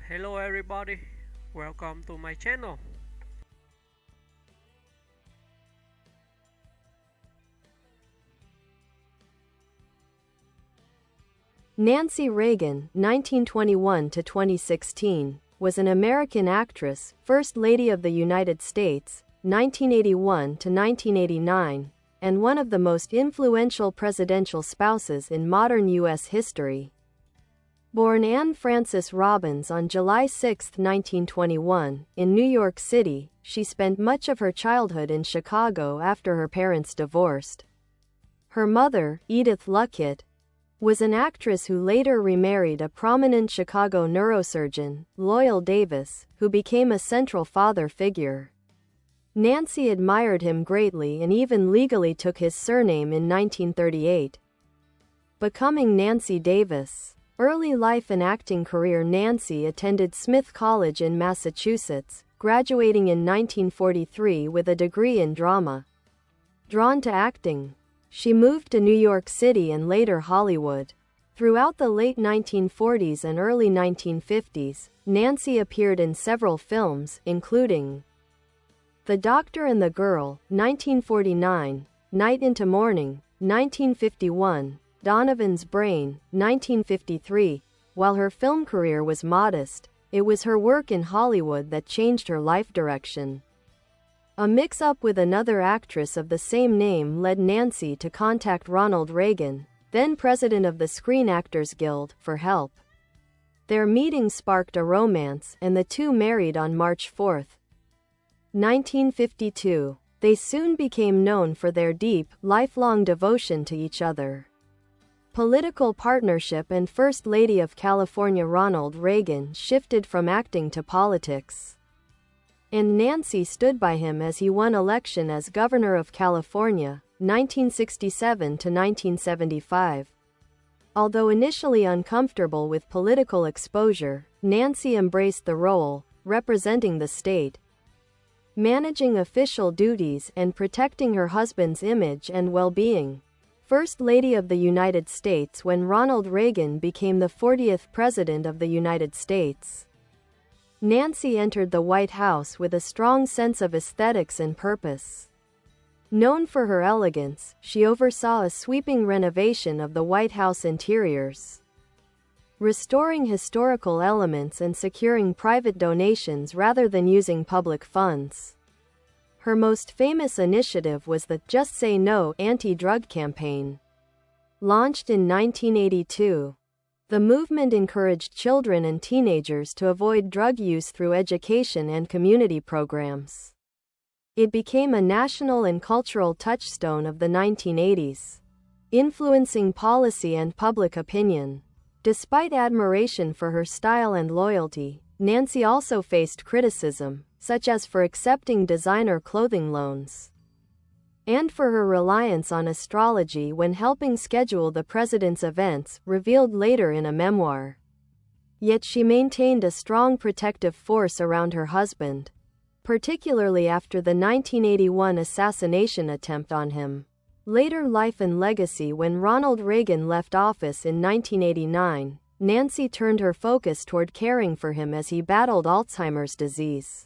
Hello everybody, welcome to my channel. Nancy Reagan, 1921 to 2016, was an American actress, First Lady of the United States, 1981 to 1989, and one of the most influential presidential spouses in modern U.S. history. Born Anne Frances Robbins on July 6, 1921, in New York City, she spent much of her childhood in Chicago after her parents divorced. Her mother, Edith Luckett, was an actress who later remarried a prominent Chicago neurosurgeon, Loyal Davis, who became a central father figure. Nancy admired him greatly and even legally took his surname in 1938, becoming Nancy Davis. Early life and acting career. Nancy attended Smith College in Massachusetts, graduating in 1943 with a degree in drama. Drawn to acting, she moved to New York City and later Hollywood. Throughout the late 1940s and early 1950s, Nancy appeared in several films, including The Doctor and the Girl, 1949, Night into Morning, 1951, Donovan's Brain, 1953. While her film career was modest, it was her work in Hollywood that changed her life direction. A mix-up with another actress of the same name led Nancy to contact Ronald Reagan, then president of the Screen Actors Guild, for help. Their meeting sparked a romance, and the two married on March 4, 1952. They soon became known for their deep, lifelong devotion to each other. Political partnership. And First Lady of California Ronald Reagan shifted from acting to politics, and Nancy stood by him as he won election as governor of California, 1967 to 1975. Although initially uncomfortable with political exposure, Nancy embraced the role, representing the state, managing official duties, and protecting her husband's image and well-being. First Lady of the United States when Ronald Reagan became the 40th President of the United States. Nancy entered the White House with a strong sense of aesthetics and purpose. Known for her elegance, she oversaw a sweeping renovation of the White House interiors, restoring historical elements and securing private donations rather than using public funds. Her most famous initiative was the Just Say No anti-drug campaign. Launched in 1982, the movement encouraged children and teenagers to avoid drug use through education and community programs. It became a national and cultural touchstone of the 1980s, influencing policy and public opinion. Despite admiration for her style and loyalty, Nancy also faced criticism, such as for accepting designer clothing loans, and for her reliance on astrology when helping schedule the president's events, revealed later in a memoir. Yet she maintained a strong protective force around her husband, particularly after the 1981 assassination attempt on him. Later life and legacy. When Ronald Reagan left office in 1989, Nancy turned her focus toward caring for him as he battled Alzheimer's disease.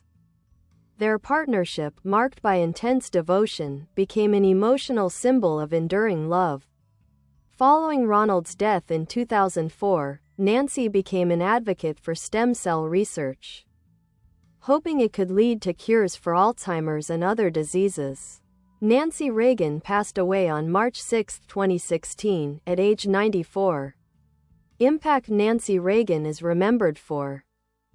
Their partnership, marked by intense devotion, became an emotional symbol of enduring love. Following Ronald's death in 2004, Nancy became an advocate for stem cell research, hoping it could lead to cures for Alzheimer's and other diseases. Nancy Reagan passed away on March 6, 2016, at age 94. Impact. Nancy Reagan is remembered for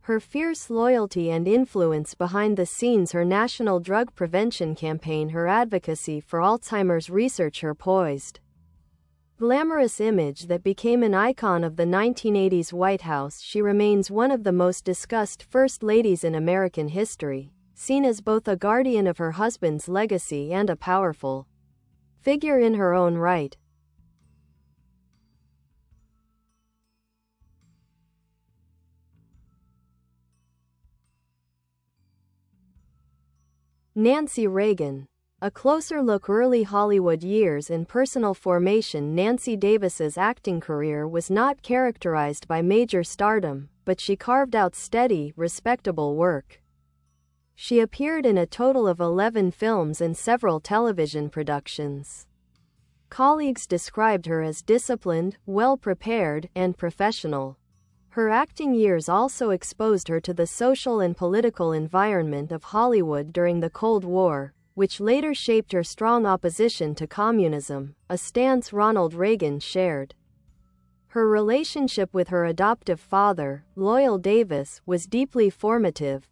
her fierce loyalty and influence behind the scenes, her national drug prevention campaign, her advocacy for Alzheimer's research, her poised, glamorous image that became an icon of the 1980s White House. She remains one of the most discussed first ladies in American history, seen as both a guardian of her husband's legacy and a powerful figure in her own right. Nancy Reagan A closer look early Hollywood years and personal formation. Nancy Davis's acting career was not characterized by major stardom, but she carved out steady, respectable work. She appeared in a total of 11 films and several television productions. Colleagues described her as disciplined, well-prepared, and professional. Her acting years also exposed her to the social and political environment of Hollywood during the Cold War, which later shaped her strong opposition to communism, a stance Ronald Reagan shared. Her relationship with her adoptive father, Loyal Davis, was deeply formative.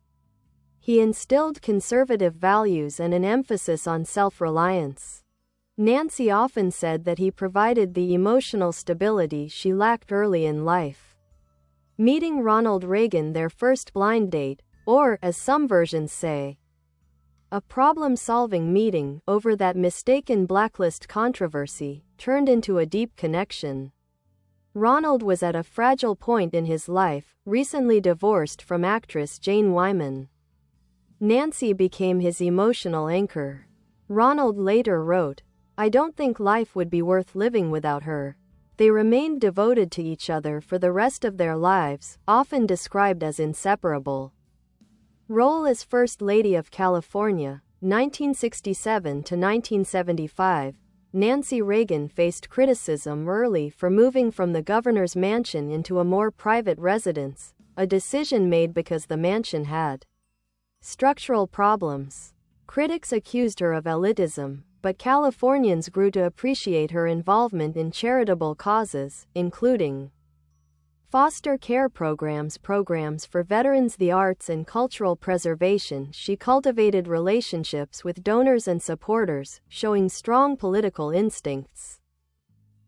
He instilled conservative values and an emphasis on self-reliance. Nancy often said that he provided the emotional stability she lacked early in life. Meeting Ronald Reagan, their first blind date, or, as some versions say, a problem-solving meeting over that mistaken blacklist controversy, turned into a deep connection. Ronald was at a fragile point in his life, recently divorced from actress Jane Wyman. Nancy became his emotional anchor. Ronald later wrote, "I don't think life would be worth living without her." They remained devoted to each other for the rest of their lives, often described as inseparable. Role as First Lady of California, 1967 to 1975, Nancy Reagan faced criticism early for moving from the governor's mansion into a more private residence, a decision made because the mansion had structural problems. Critics accused her of elitism, but Californians grew to appreciate her involvement in charitable causes, including foster care programs for veterans, the arts, and cultural preservation. She cultivated relationships with donors and supporters, showing strong political instincts.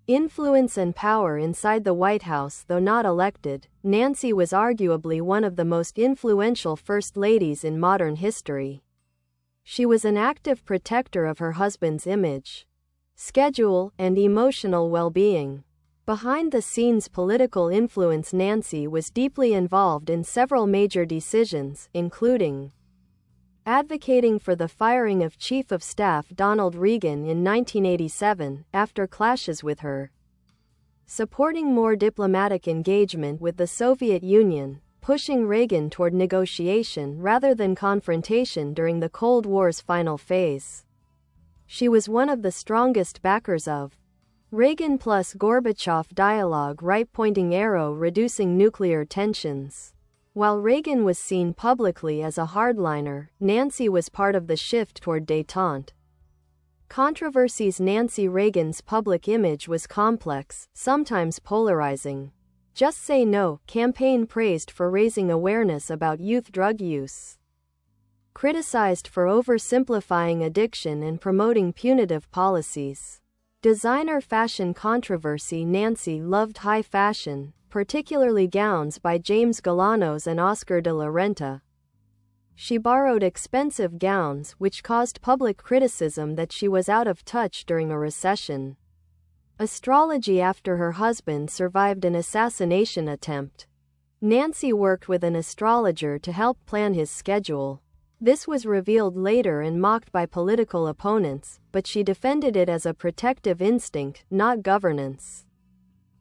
Influence and power inside the White House. Though not elected, Nancy was arguably one of the most influential first ladies in modern history. She was an active protector of her husband's image, schedule, and emotional well-being. Behind-the-scenes political influence. Nancy was deeply involved in several major decisions, including advocating for the firing of Chief of Staff Donald Reagan in 1987, after clashes with her, supporting more diplomatic engagement with the Soviet Union, pushing Reagan toward negotiation rather than confrontation during the Cold War's final phase. She was one of the strongest backers of Reagan plus Gorbachev dialogue, right-pointing arrow, reducing nuclear tensions. While Reagan was seen publicly as a hardliner, Nancy was part of the shift toward détente. Controversies. Nancy Reagan's public image was complex, sometimes polarizing. Just Say No campaign praised for raising awareness about youth drug use, criticized for oversimplifying addiction and promoting punitive policies. Designer fashion controversy. Nancy loved high fashion, particularly gowns by James Galanos and Oscar de la Renta. She borrowed expensive gowns, which caused public criticism that she was out of touch during a recession. Astrology. After her husband survived an assassination attempt, Nancy worked with an astrologer to help plan his schedule. This was revealed later and mocked by political opponents, but she defended it as a protective instinct, not governance.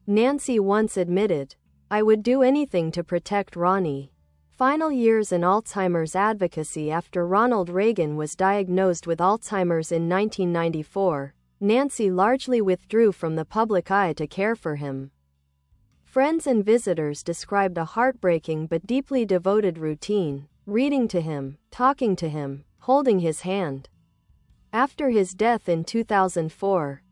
Nancy once admitted, "I would do anything to protect Ronnie." Final years in Alzheimer's advocacy. After Ronald Reagan was diagnosed with Alzheimer's in 1994, Nancy largely withdrew from the public eye to care for him. Friends and visitors described a heartbreaking but deeply devoted routine, reading to him, talking to him, holding his hand. After his death in 2004,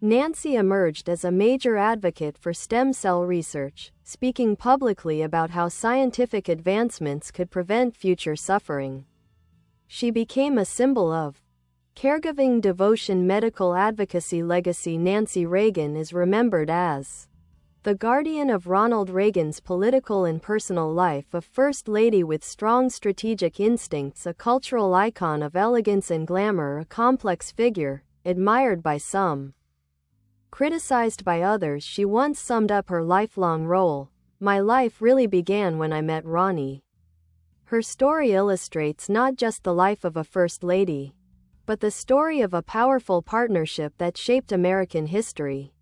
Nancy emerged as a major advocate for stem cell research, speaking publicly about how scientific advancements could prevent future suffering. She became a symbol of caregiving, devotion, medical advocacy. Legacy. Nancy Reagan is remembered as the guardian of Ronald Reagan's political and personal life, a first lady with strong strategic instincts, a cultural icon of elegance and glamour, a complex figure, admired by some, criticized by others. She once summed up her lifelong role, "My life really began when I met Ronnie." Her story illustrates not just the life of a first lady, but but the story of a powerful partnership that shaped American history.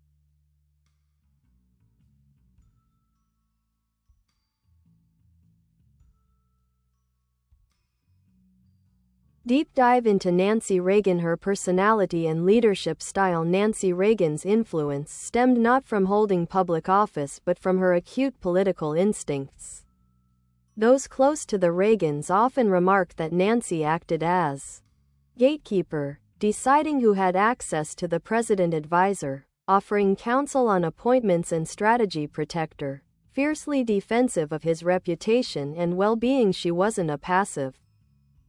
Deep dive into Nancy Reagan. Her personality and leadership style. Nancy Reagan's influence stemmed not from holding public office but from her acute political instincts. Those close to the Reagans often remarked that Nancy acted as gatekeeper, deciding who had access to the president, advisor, offering counsel on appointments, and strategy protector, fiercely defensive of his reputation and well-being. She wasn't a passive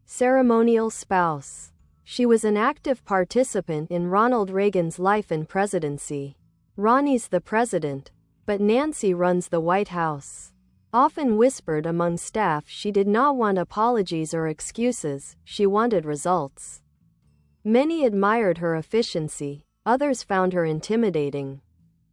ceremonial spouse. She was an active participant in Ronald Reagan's life and presidency. Ronnie's the president, but Nancy runs the White House. Often whispered among staff, she did not want apologies or excuses, she wanted results. Many admired her efficiency, others found her intimidating.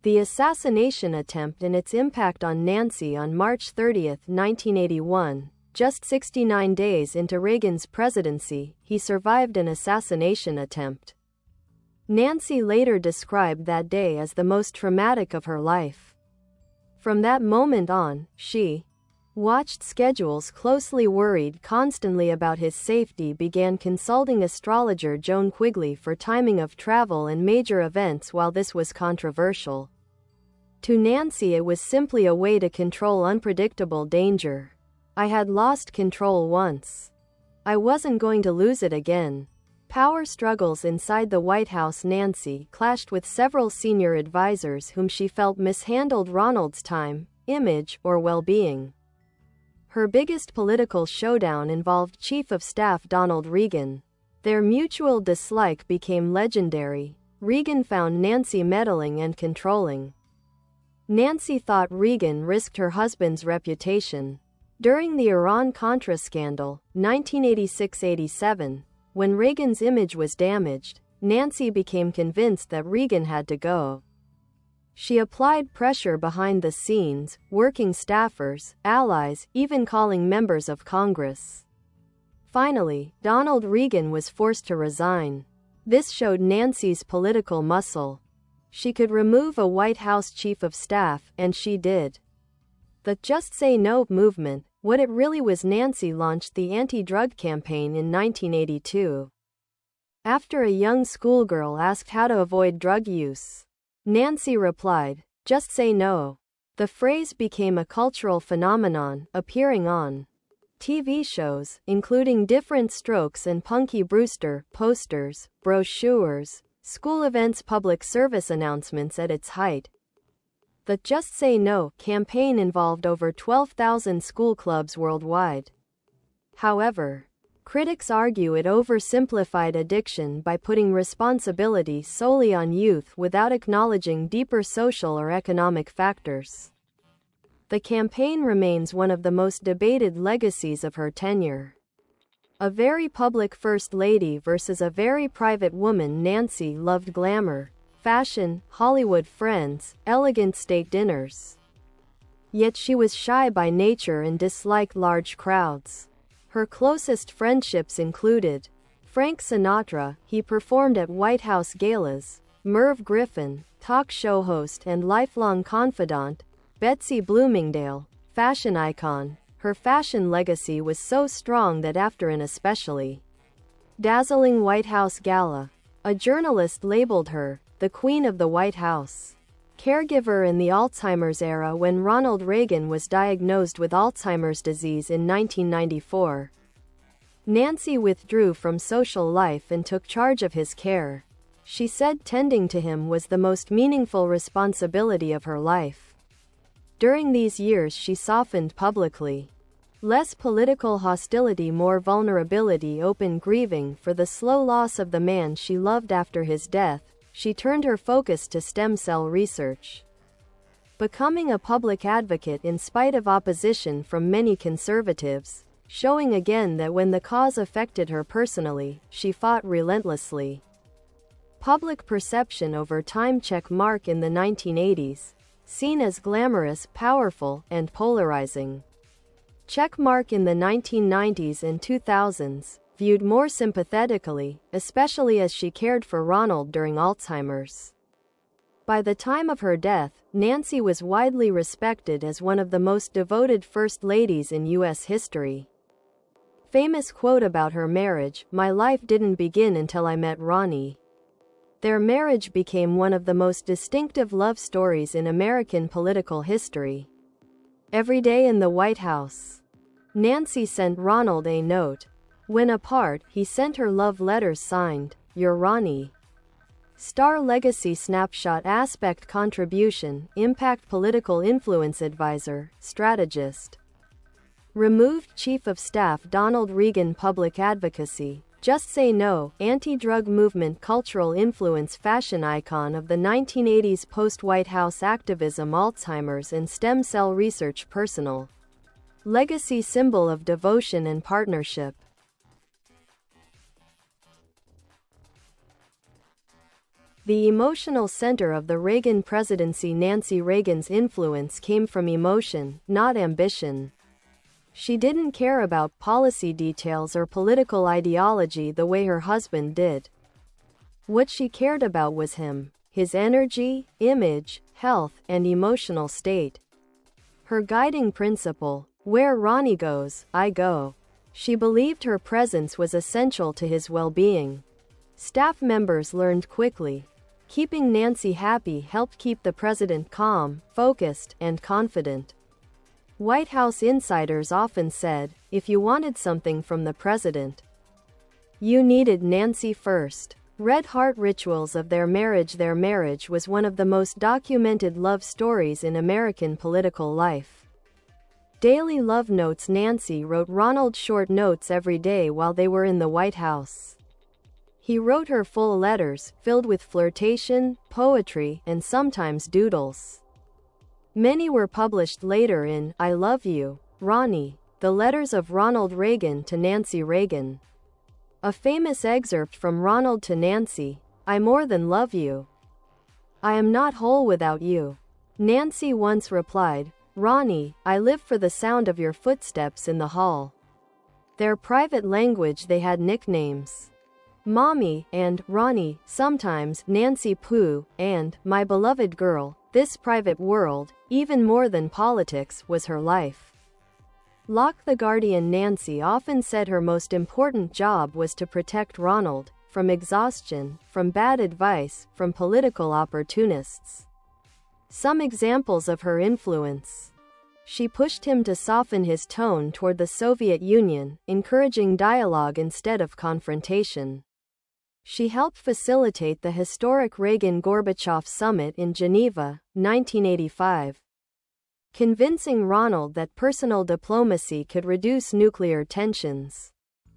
The assassination attempt and its impact on Nancy. On March 30, 1981, just 69 days into Reagan's presidency, he survived an assassination attempt. Nancy later described that day as the most traumatic of her life. From that moment on, she watched schedules closely, worried constantly about his safety, began consulting astrologer Joan Quigley for timing of travel and major events. While this was controversial to Nancy, it was simply a way to control unpredictable danger. I had lost control once. I wasn't going to lose it again. Power struggles inside the White House. Nancy clashed with several senior advisors whom she felt mishandled Ronald's time, image, or well-being. Her biggest political showdown involved Chief of Staff Donald Reagan. Their mutual dislike became legendary. Reagan found Nancy meddling and controlling. Nancy thought Reagan risked her husband's reputation. During the Iran-Contra scandal, 1986-87, when Reagan's image was damaged, Nancy became convinced that Reagan had to go. She applied pressure behind the scenes, working staffers, allies, even calling members of Congress. Finally, Donald Reagan was forced to resign. This showed Nancy's political muscle. She could remove a White House chief of staff, and she did. The Just Say No movement, what it really was. Nancy launched the anti-drug campaign in 1982. After a young schoolgirl asked how to avoid drug use, Nancy replied, "Just say no." The phrase became a cultural phenomenon, appearing on TV shows, including Different Strokes and Punky Brewster, posters, brochures, school events, public service announcements. At its height, the Just Say No campaign involved over 12,000 school clubs worldwide. However, critics argue it oversimplified addiction by putting responsibility solely on youth without acknowledging deeper social or economic factors. The campaign remains one of the most debated legacies of her tenure. A very public first lady versus a very private woman. Nancy loved glamour, fashion, Hollywood friends, elegant state dinners. Yet she was shy by nature and disliked large crowds. Her closest friendships included Frank Sinatra, he performed at White House galas, Merv Griffin, talk show host and lifelong confidant, Betsy Bloomingdale, fashion icon. Her fashion legacy was so strong that after an especially dazzling White House gala, a journalist labeled her the Queen of the White House. Caregiver in the Alzheimer's era. When Ronald Reagan was diagnosed with Alzheimer's disease in 1994, Nancy withdrew from social life and took charge of his care. She said tending to him was the most meaningful responsibility of her life. During these years she softened publicly. Less political hostility, more vulnerability, open grieving for the slow loss of the man she loved. After his death, she turned her focus to stem cell research, becoming a public advocate in spite of opposition from many conservatives, showing again that when the cause affected her personally, she fought relentlessly. Public perception over time. Check mark. In the 1980s, seen as glamorous, powerful, and polarizing. Check mark. In the 1990s and 2000s, viewed more sympathetically, especially as she cared for Ronald during Alzheimer's. By the time of her death, Nancy was widely respected as one of the most devoted first ladies in U.S. history. Famous quote about her marriage: "My life didn't begin until I met Ronnie." Their marriage became one of the most distinctive love stories in American political history. Every day in the White House, Nancy sent Ronald a note. When apart, he sent her love letters signed, "Your Ronnie." Star Legacy Snapshot Aspect Contribution, Impact Political Influence Advisor, Strategist. Removed Chief of Staff Donald Reagan Public Advocacy, Just Say No, Anti-Drug Movement Cultural Influence Fashion Icon of the 1980s Post-White House Activism Alzheimer's and Stem Cell Research Personal Legacy Symbol of Devotion and Partnership. The emotional center of the Reagan presidency. Nancy Reagan's influence came from emotion, not ambition. She didn't care about policy details or political ideology the way her husband did. What she cared about was him, his energy, image, health, and emotional state. Her guiding principle: where Ronnie goes, I go. She believed her presence was essential to his well-being. Staff members learned quickly. Keeping Nancy happy helped keep the president calm, focused, and confident. White House insiders often said, if you wanted something from the president, you needed Nancy first. Red Heart rituals of their marriage. Their marriage was one of the most documented love stories in American political life. Daily love notes. Nancy wrote Ronald short notes every day while they were in the White House. He wrote her full letters, filled with flirtation, poetry, and sometimes doodles. Many were published later in I Love You, Ronnie, the letters of Ronald Reagan to Nancy Reagan. A famous excerpt from Ronald to Nancy: I more than love you. I am not whole without you. Nancy once replied, Ronnie, I live for the sound of your footsteps in the hall. Their private language. They had nicknames: Mommy and Ronnie, sometimes Nancy Pooh, and My Beloved Girl. This private world, even more than politics, was her life. Locke the Guardian. Nancy often said her most important job was to protect Ronald, from exhaustion, from bad advice, from political opportunists. Some examples of her influence: she pushed him to soften his tone toward the Soviet Union, encouraging dialogue instead of confrontation. She helped facilitate the historic Reagan-Gorbachev summit in Geneva, 1985, convincing Ronald that personal diplomacy could reduce nuclear tensions.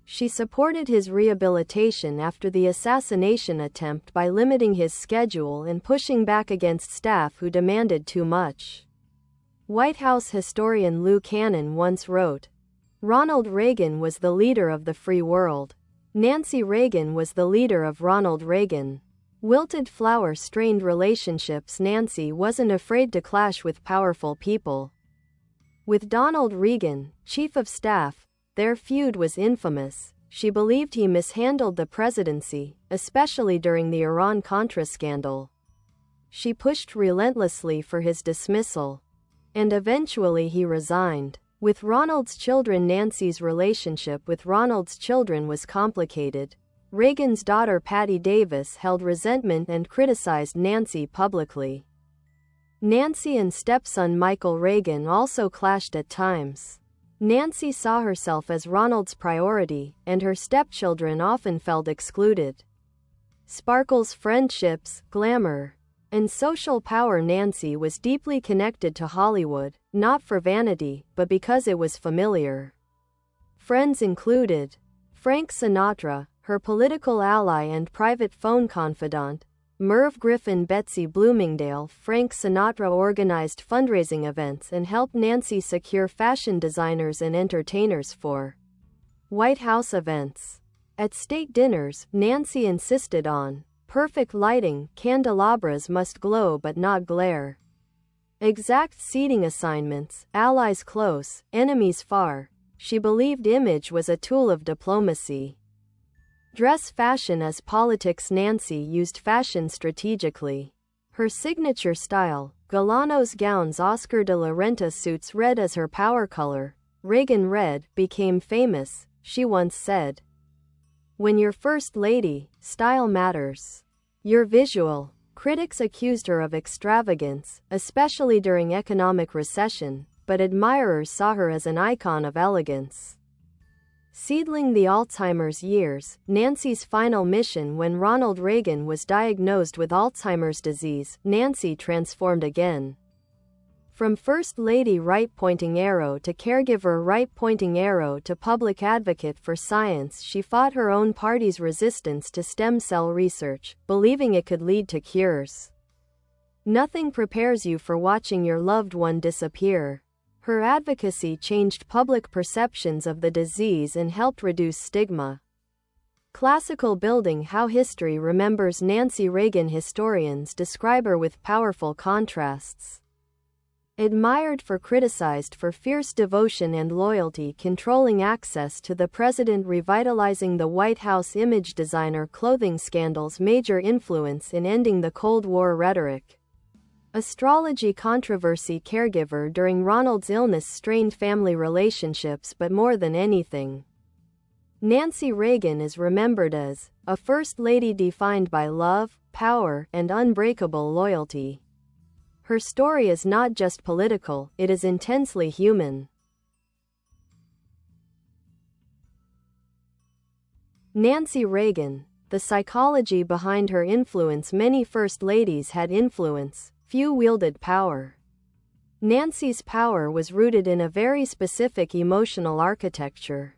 She supported his rehabilitation after the assassination attempt by limiting his schedule and pushing back against staff who demanded too much. White House historian Lou Cannon once wrote, Ronald Reagan was the leader of the free world. Nancy Reagan was the leader of Ronald Reagan. Wilted flower strained relationships. Nancy wasn't afraid to clash with powerful people. With Donald Reagan, chief of staff, their feud was infamous. She believed he mishandled the presidency, especially during the Iran-Contra scandal. She pushed relentlessly for his dismissal. And eventually he resigned. With Ronald's children. Nancy's relationship with Ronald's children was complicated. Reagan's daughter Patty Davis held resentment and criticized Nancy publicly. Nancy and stepson Michael Reagan also clashed at times. Nancy saw herself as Ronald's priority, and her stepchildren often felt excluded. Sparkles friendships, glamour, and social power. Nancy was deeply connected to Hollywood, not for vanity, but because it was familiar. Friends included Frank Sinatra, her political ally and private phone confidant, Merv Griffin. Betsy Bloomingdale. Frank Sinatra organized fundraising events and helped Nancy secure fashion designers and entertainers for White House events. At state dinners, Nancy insisted on perfect lighting. Candelabras must glow but not glare. Exact seating assignments, allies close, enemies far. She believed image was a tool of diplomacy. Dress fashion as politics. Nancy used fashion strategically. Her signature style, Galano's gowns, Oscar de la Renta suits, red as her power color, Reagan red, became famous. She once said, "When you're first lady, style matters. You're visual." Critics accused her of extravagance, especially during economic recession, but admirers saw her as an icon of elegance. Seedling the Alzheimer's years, Nancy's final mission. When Ronald Reagan was diagnosed with Alzheimer's disease, Nancy transformed again. From First Lady right-pointing arrow to caregiver right-pointing arrow to public advocate for science, she fought her own party's resistance to stem cell research, believing it could lead to cures. Nothing prepares you for watching your loved one disappear. Her advocacy changed public perceptions of the disease and helped reduce stigma. Classical building. How history remembers Nancy Reagan. Historians describe her with powerful contrasts. Admired for, criticized for fierce devotion and loyalty, controlling access to the president, revitalizing the White House, image designer, clothing scandals, major influence in ending the Cold War rhetoric. Astrology controversy, caregiver during Ronald's illness, strained family relationships, but more than anything, Nancy Reagan is remembered as a first lady defined by love, power, and unbreakable loyalty. Her story is not just political, it is intensely human. Nancy Reagan, the psychology behind her influence. Many first ladies had influence, few wielded power. Nancy's power was rooted in a very specific emotional architecture.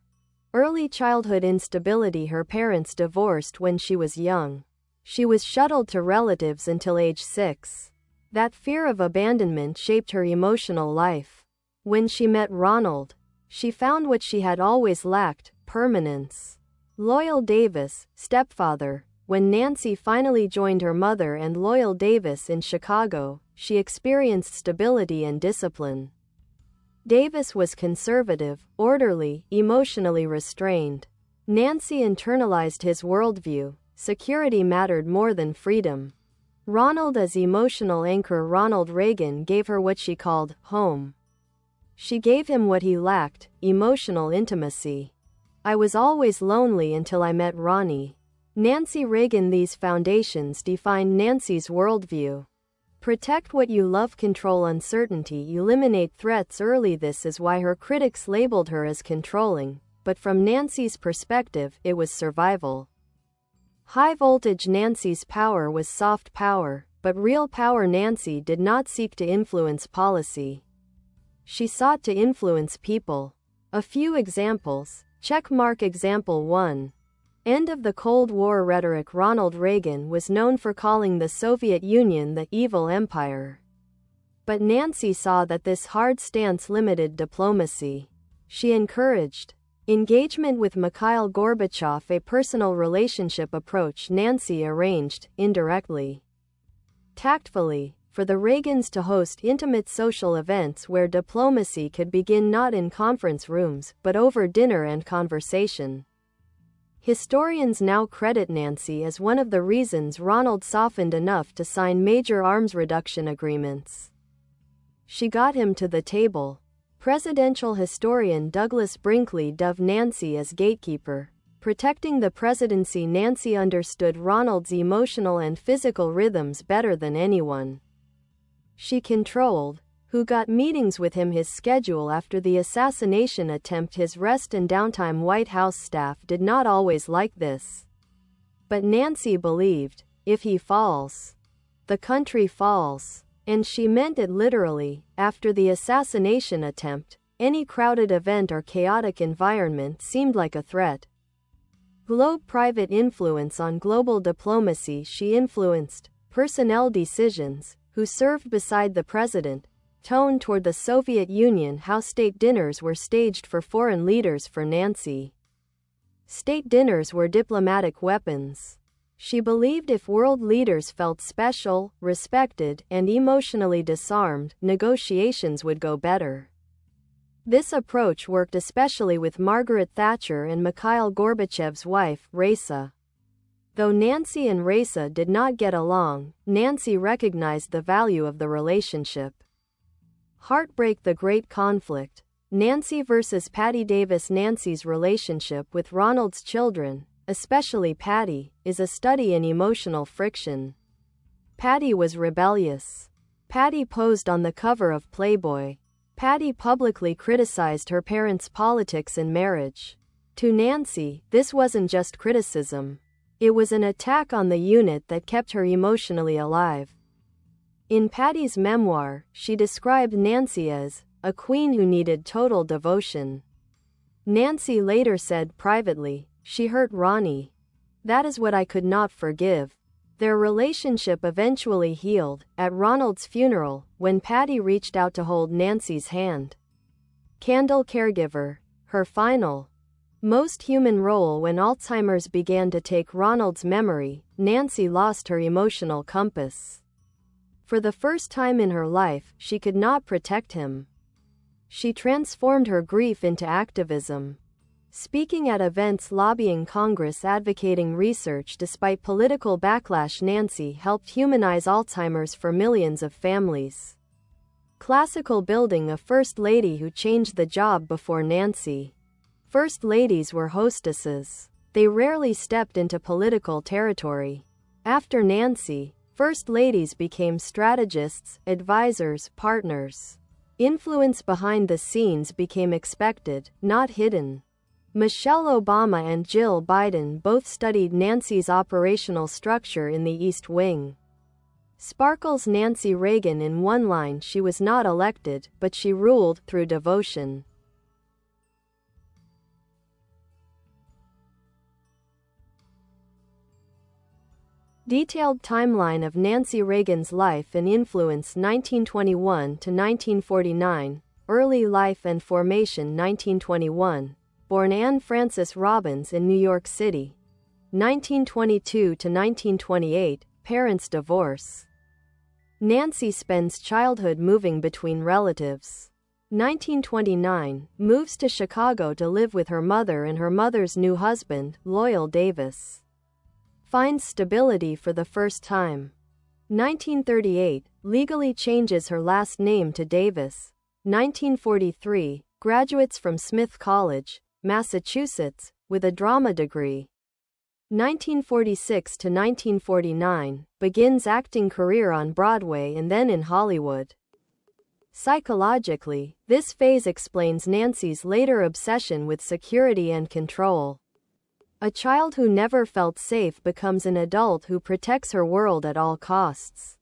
Early childhood instability. Her parents divorced when she was young. She was shuttled to relatives until age 6. That fear of abandonment shaped her emotional life. When she met Ronald, she found what she had always lacked: permanence. Loyal Davis, stepfather. When Nancy finally joined her mother and Loyal Davis in Chicago, she experienced stability and discipline. Davis was conservative, orderly, emotionally restrained. Nancy internalized his worldview. Security mattered more than freedom. Ronald as emotional anchor. Ronald Reagan gave her what she called home. She gave him what he lacked: emotional intimacy. "I was always lonely until I met Ronnie." Nancy Reagan. These foundations defined Nancy's worldview. Protect what you love, control uncertainty, eliminate threats early. This is why her critics labeled her as controlling, but from Nancy's perspective, it was survival. High voltage. Nancy's power was soft power, but real power. Nancy did not seek to influence policy. She sought to influence people. A few examples. Checkmark. Example 1. End of the Cold War rhetoric. Ronald Reagan was known for calling the Soviet Union the evil empire. But Nancy saw that this hard stance limited diplomacy. She encouraged engagement with Mikhail Gorbachev, a personal relationship approach Nancy arranged, indirectly, tactfully, for the Reagans to host intimate social events where diplomacy could begin not in conference rooms, but over dinner and conversation. Historians now credit Nancy as one of the reasons Ronald softened enough to sign major arms reduction agreements. She got him to the table. Presidential historian Douglas Brinkley dubbed Nancy as gatekeeper, protecting the presidency. Nancy understood Ronald's emotional and physical rhythms better than anyone. She controlled who got meetings with him, his schedule after the assassination attempt, his rest and downtime. White House staff did not always like this. But Nancy believed, if he falls, the country falls. And she meant it literally. After the assassination attempt, any crowded event or chaotic environment seemed like a threat. Globe private influence on global diplomacy. She influenced personnel decisions, who served beside the president, tone toward the Soviet Union, how state dinners were staged for foreign leaders. For Nancy, state dinners were diplomatic weapons. She believed if world leaders felt special, respected, and emotionally disarmed, negotiations would go better. This approach worked especially with Margaret Thatcher and Mikhail Gorbachev's wife, Raisa. Though Nancy and Raisa did not get along, Nancy recognized the value of the relationship. Heartbreak: The Great Conflict. Nancy versus Patty Davis. Nancy's relationship with Ronald's children, especially Patty, is a study in emotional friction. Patty was rebellious. Patty posed on the cover of Playboy. Patty publicly criticized her parents' politics and marriage. To Nancy, this wasn't just criticism. It was an attack on the unit that kept her emotionally alive. In Patty's memoir, she described Nancy as a queen who needed total devotion. Nancy later said privately, "She hurt Ronnie. That is what I could not forgive." Their relationship eventually healed at Ronald's funeral when Patty reached out to hold Nancy's hand. Candle caregiver. Her final, most human role. When Alzheimer's began to take Ronald's memory, Nancy lost her emotional compass. For the first time in her life, she could not protect him. She transformed her grief into activism. Speaking at events, lobbying Congress, advocating research despite political backlash, Nancy helped humanize Alzheimer's for millions of families. Classical building. A first lady who changed the job. Before Nancy, first ladies were hostesses. They rarely stepped into political territory. After Nancy, first ladies became strategists, advisors, partners. Influence behind the scenes became expected, not hidden. Michelle Obama and Jill Biden both studied Nancy's operational structure in the East Wing. Sparkles. Nancy Reagan. In one line, she was not elected, but she ruled through devotion. Detailed timeline of Nancy Reagan's life and influence: 1921 to 1949, early life and formation. 1921, born Anne Frances Robbins in New York City. 1922 to 1928, parents divorce. Nancy spends childhood moving between relatives. 1929, moves to Chicago to live with her mother and her mother's new husband, Loyal Davis. Finds stability for the first time. 1938, legally changes her last name to Davis. 1943, graduates from Smith College, Massachusetts, with a drama degree. 1946 to 1949, begins acting career on Broadway and then in Hollywood. Psychologically, this phase explains Nancy's later obsession with security and control. A child who never felt safe becomes an adult who protects her world at all costs.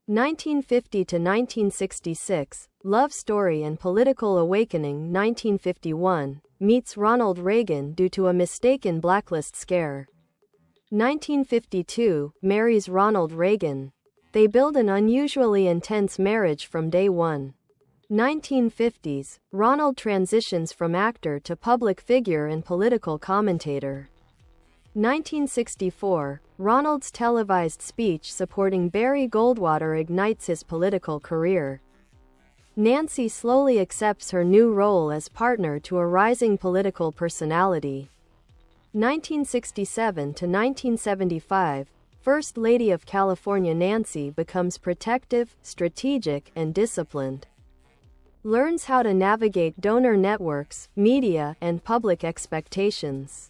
1950 to 1966, love story and political awakening. 1951, meets Ronald Reagan due to a mistaken blacklist scare. 1952, marries Ronald Reagan. They build an unusually intense marriage from day one. 1950s, Ronald transitions from actor to public figure and political commentator. 1964, Ronald's televised speech supporting Barry Goldwater ignites his political career. Nancy slowly accepts her new role as partner to a rising political personality. 1967 to 1975, First Lady of California. Nancy becomes protective, strategic, and disciplined. Learns how to navigate donor networks, media, and public expectations.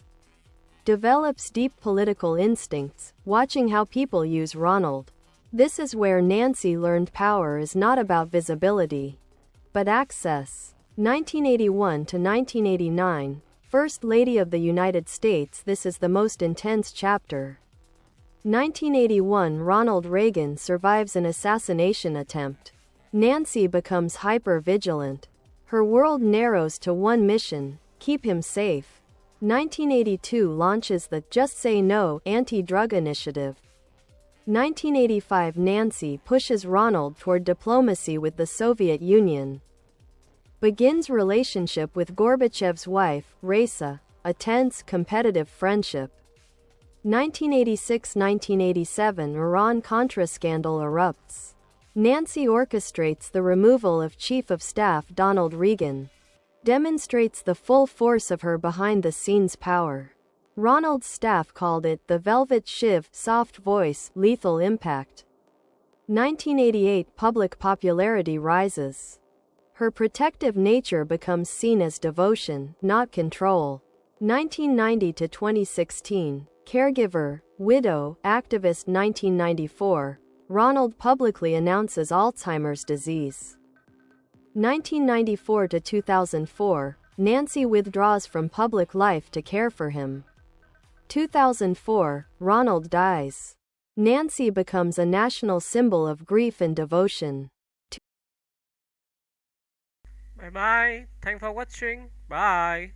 Develops deep political instincts, watching how people use Ronald. This is where Nancy learned power is not about visibility, but access. 1981 to 1989, First Lady of the United States. This is the most intense chapter. 1981, Ronald Reagan survives an assassination attempt. Nancy becomes hyper-vigilant. Her world narrows to one mission: keep him safe. 1982, launches the Just Say No anti-drug initiative. 1985, Nancy pushes Ronald toward diplomacy with the Soviet Union. Begins relationship with Gorbachev's wife, Raisa, a tense, competitive friendship. 1986-1987, Iran-Contra scandal erupts. Nancy orchestrates the removal of Chief of Staff Donald Reagan. demonstrates the full force of her behind-the-scenes power. Ronald's staff called it the Velvet Shiv, soft voice, lethal impact. 1988 public popularity rises. Her protective nature becomes seen as devotion, not control. 1990 to 2016, caregiver, widow, activist. 1994, Ronald publicly announces Alzheimer's disease. 1994 to 2004, Nancy withdraws from public life to care for him. 2004, Ronald dies. Nancy becomes a national symbol of grief and devotion. Bye bye. Thanks for watching. Bye.